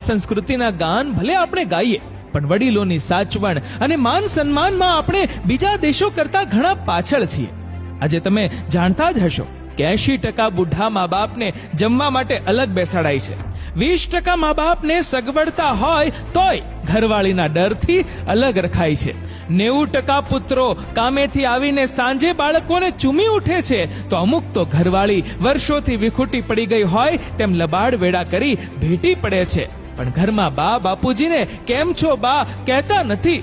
સંસ્કૃતિના ગાન ભલે આપણે ગાઈએ, પણ વડીલોની સાચવણ અને માન સન્માનમાં આપણે બીજા દેશો કરતા ઘણા પાછળ છીએ. આજે તમે જાણતા જ હશો કે 80% બુઢા મા બાપને જમવા માટે અલગ બેસાડાય છે. 20% મા બાપને સગવડતા હોય તોય ઘરવાળીના ડરથી અલગ રખાય છે. 90% પુત્રો કામેથી આવીને સાંજે બાળકોને ચૂમી ઉઠે છે, તો અમુક તો ઘરવાળી વર્ષોથી વિખૂટી પડી ગઈ હોય તેમ લબાડ વેડા કરી ભેટી પડે છે, પણ ઘરમાં બા બાપુજીને કેમ છો બા કહેતા નથી.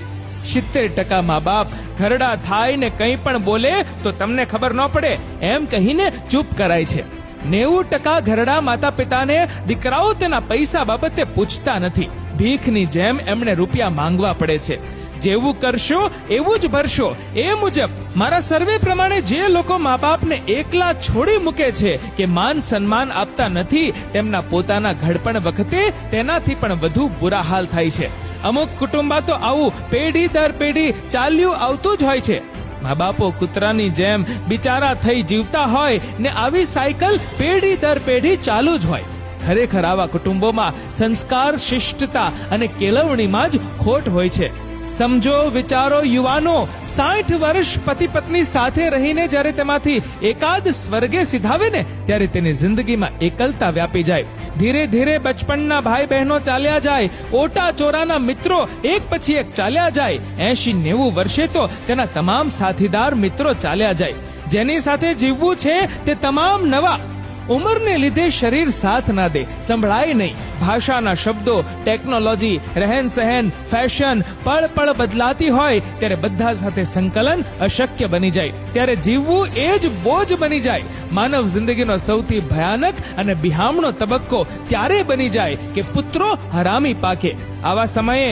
70% મા બાપ ઘરડા થાય ને કંઈ પણ બોલે તો તમને ખબર ન પડે એમ કહીને ચૂપ કરાય છે. 90% ઘરડા માતા પિતાને દીકરાઓ તેના પૈસા બાબતે પૂછતા નથી. ભીખની જેમ એમણે રૂપિયા માંગવા પડે છે. જેવું કરશો એવું જ ભરશો એ મુજબ મારા સર્વે પ્રમાણે જે લોકો મા બાપને એકલા છોડી મૂકે છે કે માન સન્માન આપતા નથી, તેમના પોતાના ઘડપણ વખતે તેનાથી પણ વધુ બુરા હાલ થાય છે. અમુક કુટુંબા તો આવું પેઢી દર પેઢી ચાલ્યું આવતું જ હોય છે. મા બાપો કૂતરાની જેમ બિચારા થઈ જીવતા હોય ને આવી સાયકલ પેઢી દર પેઢી ચાલુ જ હોય. ખરેખર આવા કુટુંબોમાં સંસ્કાર, શિષ્ટતા અને કેળવણીમાં જ ખોટ હોય છે. સમજો, વિચારો યુવાનો, 60 વર્ષ પતિ પત્ની સાથે રહીને જ્યારે તેમાંથી એકાદ સ્વર્ગે સિધાવે ને ત્યારે તેની જિંદગીમાં એકલતા વ્યાપી જાય. ધીરે ધીરે બચપણના ભાઈ બહેનો ચાલ્યા જાય, ઓટા ચોરાના મિત્રો એક પછી એક ચાલ્યા જાય. 80-90 વર્ષે તો તેના તમામ સાથીદાર મિત્રો ચાલ્યા જાય. જેની સાથે જીવવું છે તે તમામ નવા. ઉંમરને લીધે શરીર સાથ ના દે, સંભળાય નહીં. ભાષાના શબ્દો, ટેકનોલોજી, રહેન સહેન, ફેશન પળ પળ બદલાતી હોય ત્યારે બધા સાથે સંકલન અશક્ય બની જાય. ત્યારે જીવવું એ જ બોજ બની જાય. માનવ જિંદગીનો સૌથી ભયાનક અને બિહામણો તબક્કો ત્યારે બની જાય કે પુત્રો હરામી પાકે. આવા સમયે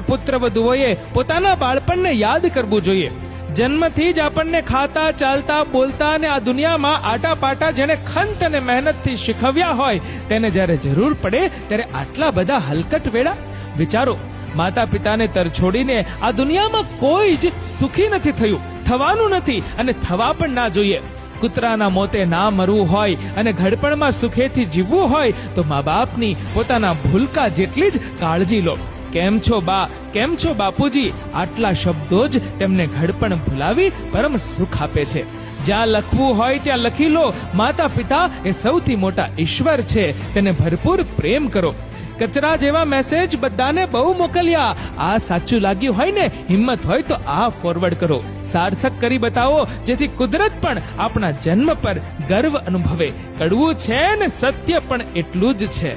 પુત્રવધુઓએ પોતાના બાળપણને યાદ કરવું જોઈએ. જન્મથી જ આપણને ખાતા, ચાલતા, બોલતા અને આ દુનિયામાં આટાપાટા જેને ખંત અને મહેનતથી શીખવ્યા હોય તેને જ્યારે જરૂર પડે ત્યારે આટલા બધા હલકટ વેડા. વિચારો, માતા પિતાને તરછોડીને આ દુનિયામાં કોઈ જ સુખી નથી થયું, થવાનું નથી અને થવા પણ ના જોઈએ. કૂતરાના મોતે ના મરવું હોય અને ઘડપણમાં સુખેથી જીવવું હોય તો મા બાપની પોતાના ભૂલકા જેટલી જ કાળજી લો. કેમ છો બા, કેમ છો બાપુજી, આટલા શબ્દો જ તેમને ઘડપણ ભૂલાવી પરમ સુખ આપે છે. જ્યાં લખવું હોય ત્યાં લખી લો. માતા પિતા એ સૌથી મોટા ઈશ્વર છે, તેને ભરપૂર પ્રેમ કરો. કચરા જેવા મેસેજ બધાને બહુ મોકલ્યા. આ સાચું લાગ્યું હોય ને, હિંમત હોય તો આ ફોરવર્ડ કરો. સાર્થક કરી બતાવો જેથી કુદરત પણ આપણા જન્મ પર ગર્વ અનુભવે. કડવું છે ને સત્ય પણ એટલું જ છે.